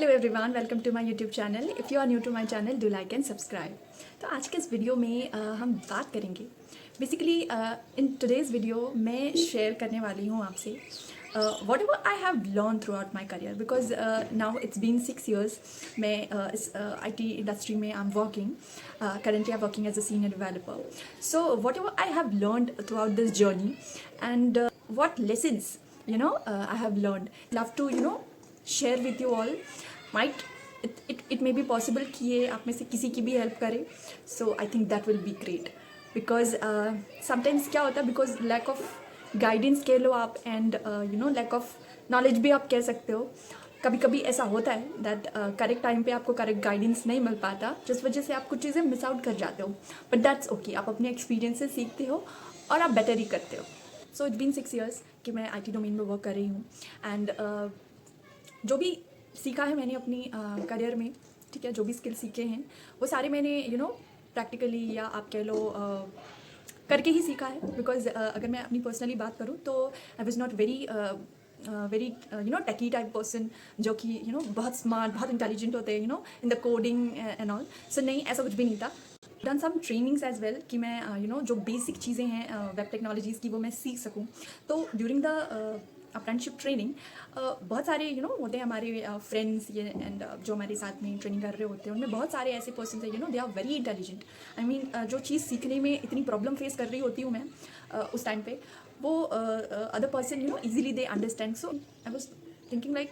Hello everyone, welcome to my YouTube channel. If you are new to my channel, do like and subscribe. तो आज के इस video में हम बात करेंगे बेसिकली इन टुडेज़ वीडियो मैं शेयर करने वाली हूँ आपसे whatever I have learn throughout my career, because now it's been 6 years मैं इस IT इंडस्ट्री में I am working currently I'm working as a senior developer. So whatever I have learned throughout this journey and what lessons I have learned, love to share with you all. Might it may be possible कि ये आप में से किसी की भी help करे. So I think that will be great because sometimes क्या होता है, because lack of गाइडेंस कह लो आप एंड लैक ऑफ नॉलेज भी आप कह सकते हो. कभी कभी ऐसा होता है दैट करेक्ट टाइम पे आपको करेक्ट गाइडेंस नहीं मिल पाता, जिस वजह से आप कुछ चीज़ें मिस आउट कर जाते हो. बट दैट्स ओके, आप अपने एक्सपीरियंस से सीखते हो और आप बेटर ही करते हो. सो इट्स बीन 6 years कि मैं IT डोमेन में वर्क कर रही हूँ एंड जो भी सीखा है मैंने अपनी करियर में, ठीक है, जो भी स्किल सीखे हैं वो सारे मैंने प्रैक्टिकली या आप कह लो करके ही सीखा है. बिकॉज अगर मैं अपनी पर्सनली बात करूँ तो I was not very techie type person जो कि बहुत स्मार्ट, बहुत इंटेलिजेंट होते हैं in the coding and all. So नहीं, ऐसा कुछ भी नहीं था. Done some trainings as well कि मैं जो बेसिक चीज़ें हैं वेब टेक्नोलॉजीज़ की वो मैं सीख सकूँ. तो ड्यूरिंग द अप्रेंटिसशिप ट्रेनिंग बहुत सारे होते हैं हमारे फ्रेंड्स ये एंड जो हमारे साथ में ट्रेनिंग कर रहे होते हैं, उनमें बहुत सारे ऐसे पर्सन हैं they are very intelligent. I mean जो चीज़ सीखने में इतनी प्रॉब्लम फेस कर रही होती हूँ मैं उस टाइम पे, वो other person easily they understand. So I was thinking like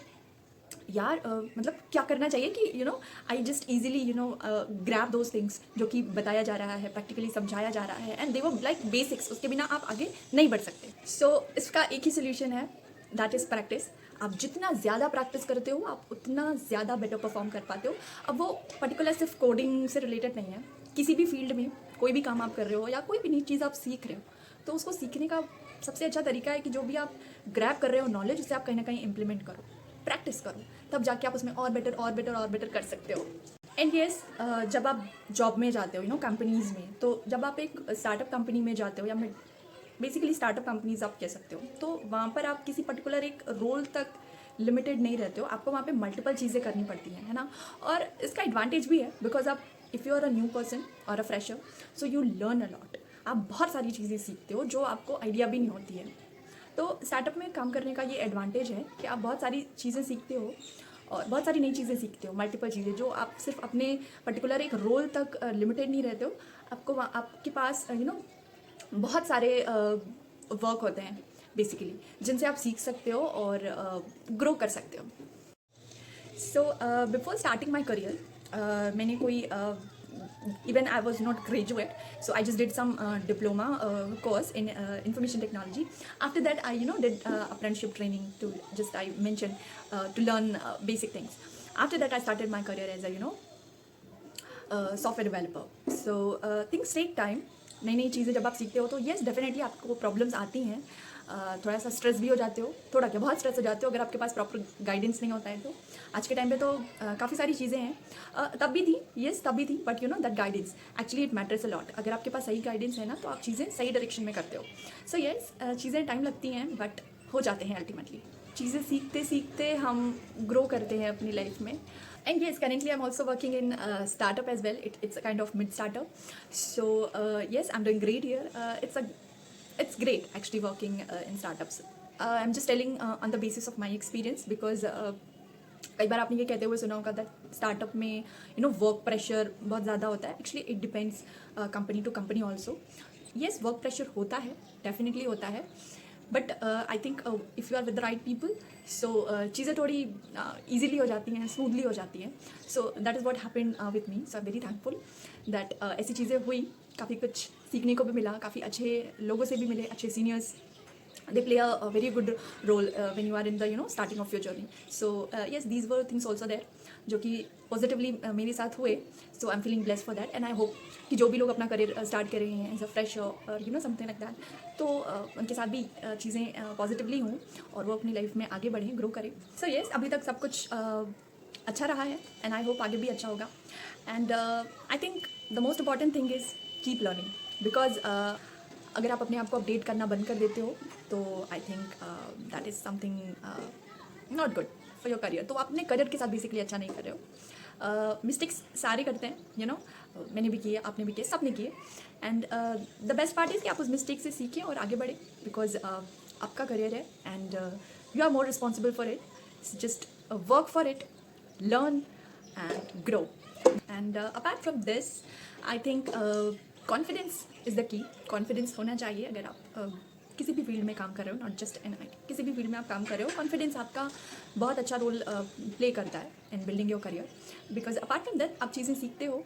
यार मतलब क्या करना चाहिए कि I just easily grab those things जो कि बताया जा रहा है, प्रैक्टिकली समझाया जा रहा है and they were like basics. उसके बिना आप आगे नहीं बढ़ सकते. सो इसका एक ही सोल्यूशन है, दैट इज़ प्रैक्टिस. आप जितना ज़्यादा प्रैक्टिस करते हो आप उतना ज़्यादा बेटर परफॉर्म कर पाते हो. अब वो पर्टिकुलर सिर्फ कोडिंग से रिलेटेड नहीं है, किसी भी फील्ड में कोई भी काम आप कर रहे हो या कोई भी नई चीज़ आप सीख रहे हो, तो उसको सीखने का सबसे अच्छा तरीका है कि जो भी आप ग्रैब कर रहे हो नॉलेज, उसे आप कहीं ना कहीं इम्प्लीमेंट करो, प्रैक्टिस करो, तब जाके आप उसमें और बेटर और बेटर और बेटर कर सकते हो. एंड येस, जब आप जॉब में जाते हो कंपनीज़ में, तो जब आप एक स्टार्टअप कंपनी में जाते हो या बेसिकली स्टार्टअप कंपनीज आप कह सकते हो, तो वहाँ पर आप किसी पर्टिकुलर एक रोल तक लिमिटेड नहीं रहते हो. आपको वहाँ पे मल्टीपल चीज़ें करनी पड़ती हैं, है ना. और इसका एडवांटेज भी है बिकॉज आप if you are a new person और a fresher, so you learn a lot. आप बहुत सारी चीज़ें सीखते हो जो आपको आइडिया भी नहीं होती है. तो स्टार्टअप में काम करने का ये एडवांटेज है कि आप बहुत सारी चीज़ें सीखते हो और बहुत सारी नई चीज़ें सीखते हो, मल्टीपल चीज़ें, जो आप सिर्फ अपने पर्टिकुलर एक रोल तक लिमिटेड नहीं रहते हो. आपको आपके पास बहुत सारे वर्क होते हैं बेसिकली जिनसे आप सीख सकते हो और ग्रो कर सकते हो. So before starting my career मैंने कोई even I was not graduate, so I just did some diploma course in information technology. After that I did apprenticeship training to, just I mentioned, to learn basic things. After that I started my career as a software developer. So things take time. नई नई चीज़ें जब आप सीखते हो तो yes definitely आपको problems आती हैं, थोड़ा सा स्ट्रेस भी हो जाते हो, थोड़ा क्या बहुत स्ट्रेस हो जाते हो अगर आपके पास प्रॉपर गाइडेंस नहीं होता है. तो आज के टाइम पे तो काफ़ी सारी चीज़ें हैं, तब भी थी, येस तब भी थी, but that guidance actually it matters a lot. अगर आपके पास सही गाइडेंस है ना, तो आप चीज़ें सही डायरेक्शन में करते हो. सो येस, चीज़ें टाइम लगती हैं बट हो जाते हैं अल्टीमेटली. चीज़ें सीखते सीखते हम ग्रो करते हैं अपनी लाइफ में. And yes, currently I'm also working in startup as well. It's a kind of mid startup. So yes, I'm doing great here. It's great actually working in startups. I'm just telling on the basis of my experience because कई बार आपने ये कहते हुए सुना होगा that startup में work pressure बहुत ज़्यादा होता है. Actually it depends company to company also. Yes, work pressure होता है, डेफिनेटली होता है, but I think if you are with the right people, so चीज़ें थोड़ी ईजीली हो जाती हैं, स्मूथली हो जाती हैं. So that is what happened with me. So I am very thankful that ऐसी चीज़ें हुई, काफ़ी कुछ सीखने को भी मिला, काफ़ी अच्छे लोगों से भी मिले, अच्छे seniors. They play a very good role when you are in the starting of your journey. So yes, these were things also there जो कि पॉजिटिवली मेरे साथ हुए. So I am feeling blessed for that and I hope कि जो भी लोग अपना करियर स्टार्ट कर रहे हैं एज अ फ्रेशर और समथिंग लाइक दैट, तो उनके साथ भी चीज़ें पॉजिटिवली हों और वो अपनी लाइफ में आगे बढ़ें, ग्रो करें. सो येस, अभी तक सब कुछ अच्छा रहा है एंड आई होप आगे भी अच्छा होगा. And I think the most important thing is keep learning, because अगर आप अपने आप को अपडेट करना बंद कर देते हो तो I think that is something not good for your career, तो आप अपने करियर के साथ बेसिकली अच्छा नहीं कर रहे हो। मिस्टेक्स सारे करते हैं, यू नो, मैंने भी किए, आपने भी किए, सबने किए। And the best part is कि आप उस मिस्टेक से सीखें और आगे बढ़े, बिकॉज आपका करियर है and you are more responsible for it. Just work for it, learn and grow. And apart from this, I think confidence is the key. Confidence होना चाहिए अगर आप किसी भी फील्ड में काम कर रहे हो, नॉट जस्ट एन आई, किसी भी फील्ड में आप काम कर रहे हो, कॉन्फिडेंस आपका बहुत अच्छा रोल प्ले करता है इन building your career. Because apart from that आप चीज़ें सीखते हो,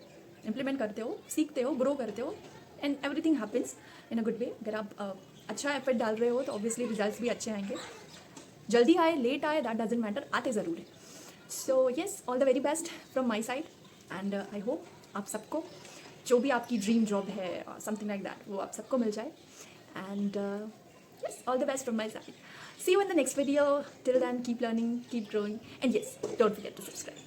इम्प्लीमेंट करते हो, सीखते हो, ग्रो करते हो, and everything happens in a good way. अगर आप अच्छा एफर्ट डाल रहे हो तो ऑब्वियसली रिजल्ट्स भी अच्छे आएंगे। जल्दी आए, लेट आए, दैट डजेंट मैटर, आते ज़रूर है। So yes, all the very best from my side and I hope आप सबको जो भी आपकी ड्रीम जॉब है समथिंग लाइक दैट, वो आप सबको मिल जाए। And yes, all the best from my side. See you in the next video. Till then, keep learning, keep growing, and yes, don't forget to subscribe.